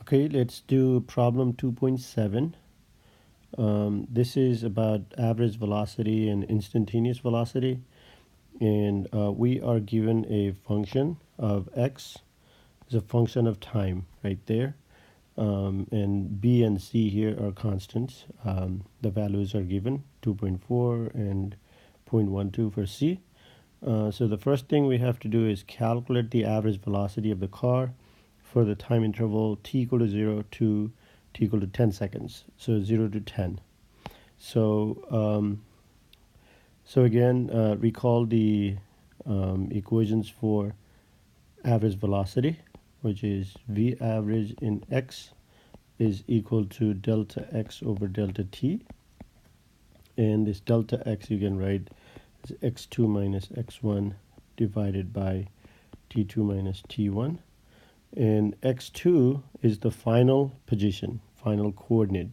Okay, let's do problem 2.7. This is about average velocity and instantaneous velocity. And we are given a function of x as a function of time right there. And b and c here are constants. The values are given 2.4 and 0.12 for c. So the first thing we have to do is calculate the average velocity of the car for the time interval t equal to 0 to t equal to 10 seconds. So 0 to 10. So again, recall the equations for average velocity, which is v average in x is equal to delta x over delta t. And this delta x you can write as x2 minus x1 divided by t2 minus t1. And x2 is the final position, final coordinate,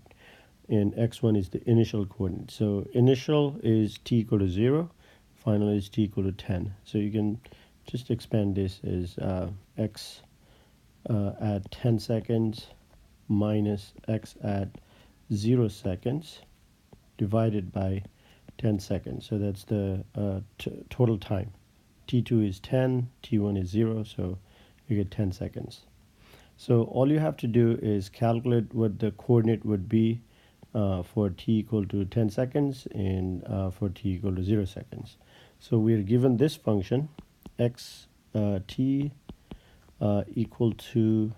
and x1 is the initial coordinate. So initial is t equal to 0, final is t equal to 10. So you can just expand this as x at 10 seconds minus x at 0 seconds divided by 10 seconds. So that's the total time. T2 is 10, T1 is 0, so you get 10 seconds. So all you have to do is calculate what the coordinate would be for t equal to 10 seconds and for t equal to 0 seconds. So we're given this function, x t equal to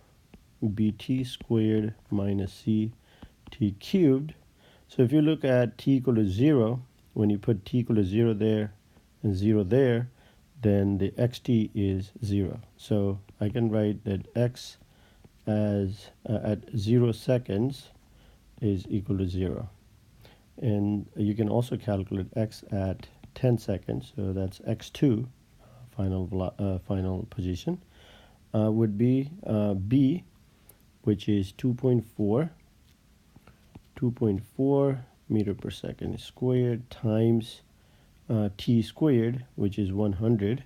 bt squared minus c t cubed. So if you look at t equal to 0, when you put t equal to 0 there and 0 there, then the xt is 0. So I can write that x as at 0 seconds is equal to 0. And you can also calculate x at 10 seconds, so that's x2, final position, would be b, which is 2.4 meter per second squared times t squared, which is 100,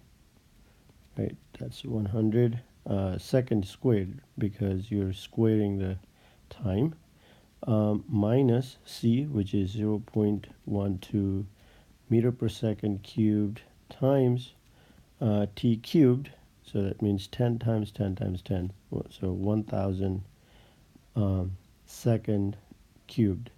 right? That's 100 seconds squared because you're squaring the time, minus c, which is 0.12 meter per second cubed times t cubed. So that means 10 times 10 times 10. So 1,000 second cubed.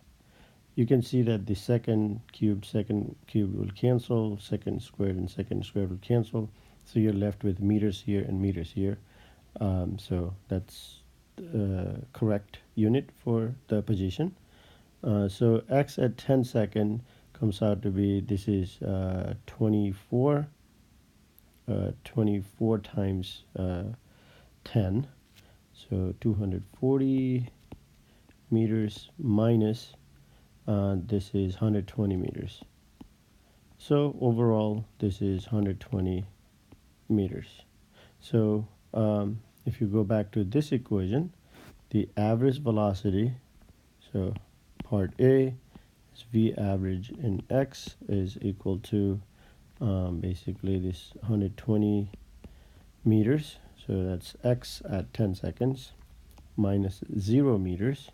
You can see that the second cubed will cancel, second squared and second squared will cancel. So you're left with meters here and meters here. So that's the correct unit for the position. So x at 10 second comes out to be, this is 24 times 10, so 240 meters minus this is 120 meters. So overall this is 120 meters. So if you go back to this equation, the average velocity, so part A is v average in x is equal to basically this 120 meters. So that's x at 10 seconds minus 0 meters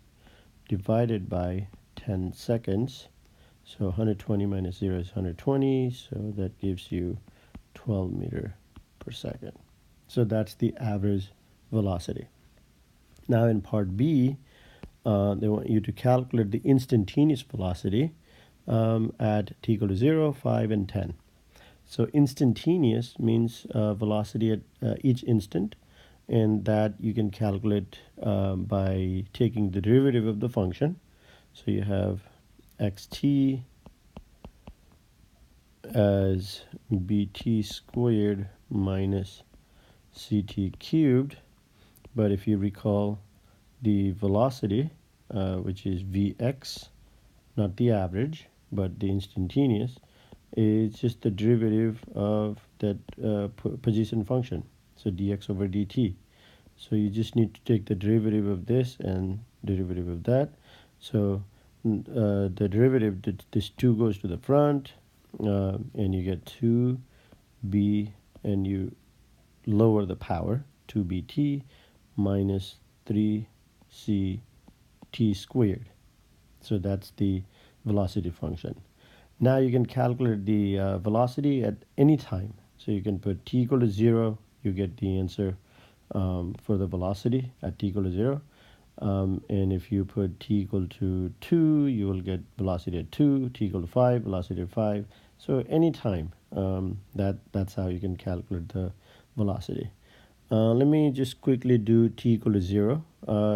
divided by 10 seconds. So 120 minus 0 is 120, so that gives you 12 meter per second. So that's the average velocity. Now in part B, they want you to calculate the instantaneous velocity at t equal to 0, 5, and 10. So instantaneous means velocity at each instant, and that you can calculate by taking the derivative of the function. So you have xt as bt squared minus ct cubed. But if you recall the velocity, which is vx, not the average, but the instantaneous, is just the derivative of that position function, so dx over dt. So you just need to take the derivative of this and derivative of that. So the derivative, this 2 goes to the front, and you get 2b, and you lower the power, 2bt minus 3 ct squared. So that's the velocity function. Now you can calculate the velocity at any time. So you can put t equal to 0, you get the answer for the velocity at t equal to 0. And if you put t equal to 2, you will get velocity at 2, t equal to 5, velocity at 5. So anytime, that's how you can calculate the velocity. Let me just quickly do t equal to 0.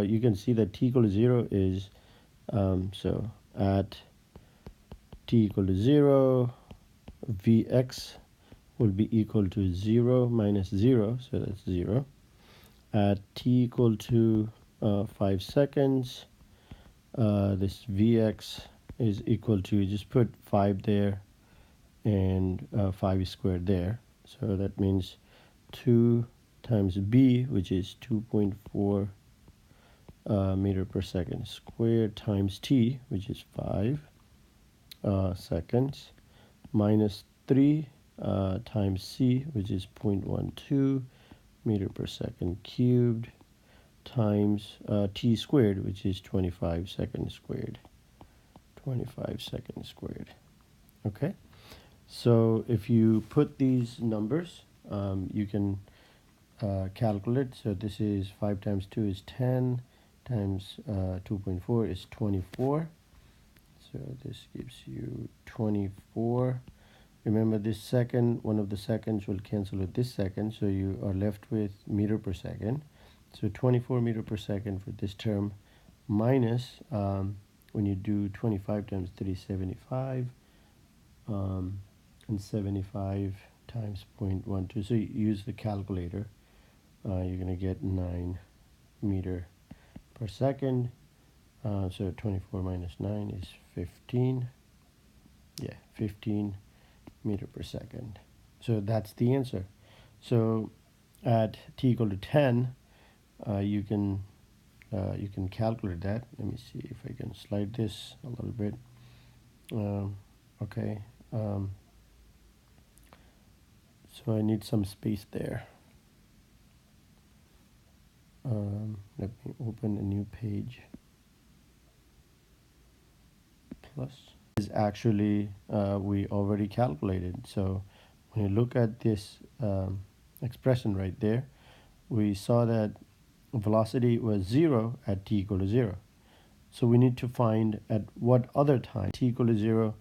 You can see that t equal to 0 is, so at t equal to 0, Vx will be equal to 0 minus 0, so that's 0. At t equal to 5 seconds, this Vx is equal to, just put 5 there and 5 squared there. So that means 2 times b, which is 2.4 meter per second squared, times t, which is 5 seconds, minus 3 times c, which is 0.12 meter per second cubed, times t squared, which is 25 seconds squared. 25 seconds squared. Okay, so if you put these numbers, you can calculate. So this is 5 times 2 is 10, times 2.4 is 24. So this gives you 24. Remember, this second, one of the seconds will cancel with this second, so you are left with meter per second. So 24 meter per second for this term, minus, when you do 25 times 3, 75, and 75 times 0.12. So you use the calculator. You're going to get 9 meter per second. So 24 minus 9 is 15. Yeah, 15 meter per second. So that's the answer. So at t equal to 10, you can calculate that. Let me see if I can slide this a little bit. Okay. So I need some space there. Let me open a new page. Plus is actually we already calculated. So when you look at this expression right there, we saw that velocity was 0 at t equal to 0. So we need to find at what other time t equal to 0,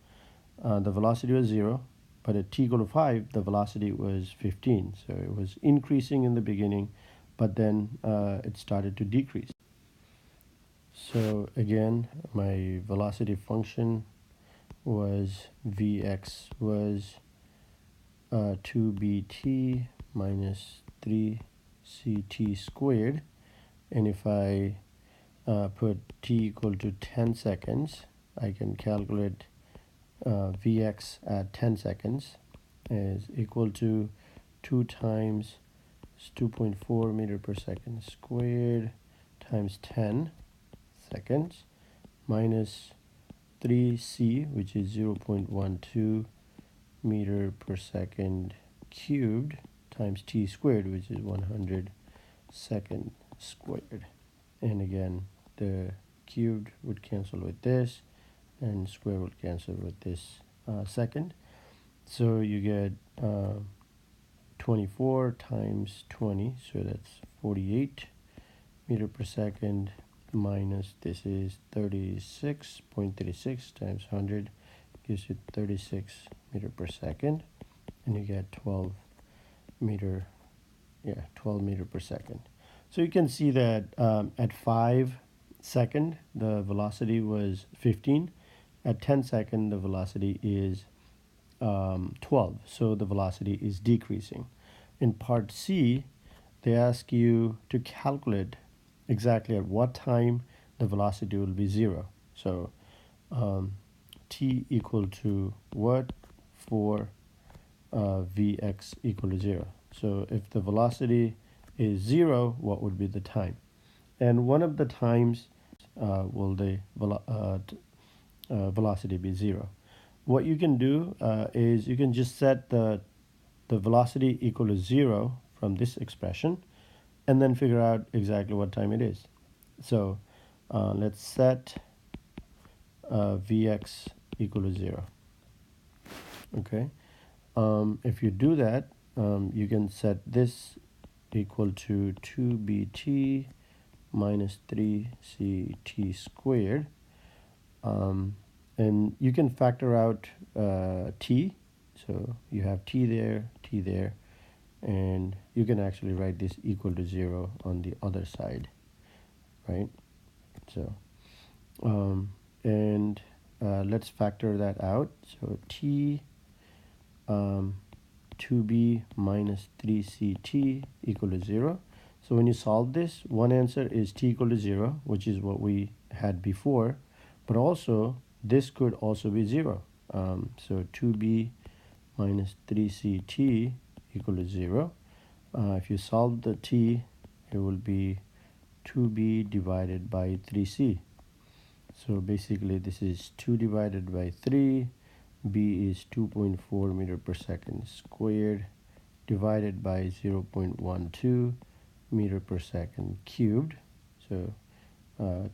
the velocity was 0, but at t equal to 5, the velocity was 15. So it was increasing in the beginning, but then it started to decrease. So again, my velocity function was Vx was 2bt minus 3ct squared. And if I put t equal to 10 seconds, I can calculate Vx at 10 seconds is equal to 2 times 2.4 meter per second squared times 10 seconds minus 3c, which is 0.12 meter per second cubed, times t squared, which is 100 second squared. And again, the cubed would cancel with this, and square would cancel with this second. So you get 24 times 20, so that's 48 meter per second, minus this is 36.36 times 100 gives you 36 meter per second, and you get 12 meter per second. So you can see that at 5 second the velocity was 15. At 10 second the velocity is 12. So the velocity is decreasing. In part C, they ask you to calculate exactly at what time the velocity will be 0. So t equal to what for Vx equal to 0. So if the velocity is 0, what would be the time? And one of the times will the velocity be 0. What you can do is you can just set the velocity equal to 0 from this expression, and then figure out exactly what time it is. So let's set Vx equal to 0. Okay. If you do that, you can set this equal to 2bt minus 3ct squared. And you can factor out t. So you have t there, and you can actually write this equal to 0 on the other side, right? So, and let's factor that out. So t 2b minus 3ct equal to 0. So when you solve this, one answer is t equal to 0, which is what we had before, but also this could also be 0. So 2b minus 3ct equal to 0. If you solve the t, it will be 2b divided by 3c. So basically this is 2 divided by 3. B is 2.4 meter per second squared divided by 0.12 meter per second cubed. So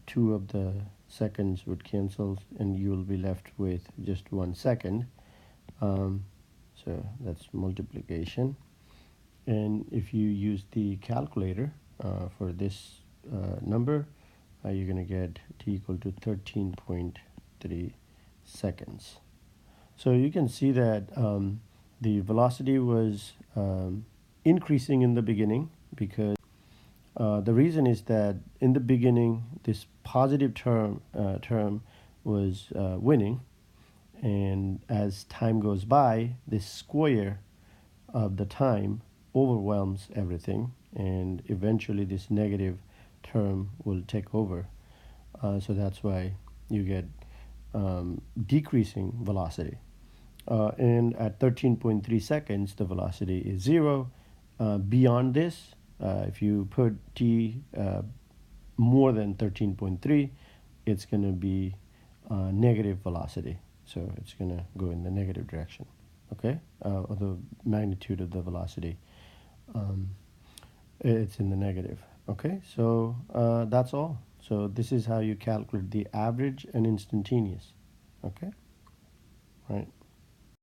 2 of the seconds would cancel and you will be left with just 1 second. So that's multiplication. And if you use the calculator for this number, you're going to get t equal to 13.3 seconds. So you can see that the velocity was increasing in the beginning because the reason is that in the beginning this positive term was winning, and as time goes by, this square of the time overwhelms everything, and eventually this negative term will take over. So that's why you get decreasing velocity. And at 13.3 seconds, the velocity is 0. Beyond this, if you put t more than 13.3, it's going to be negative velocity. So it's going to go in the negative direction, okay? Or the magnitude of the velocity, it's in the negative, okay? So that's all. So this is how you calculate the average and instantaneous, okay? Right.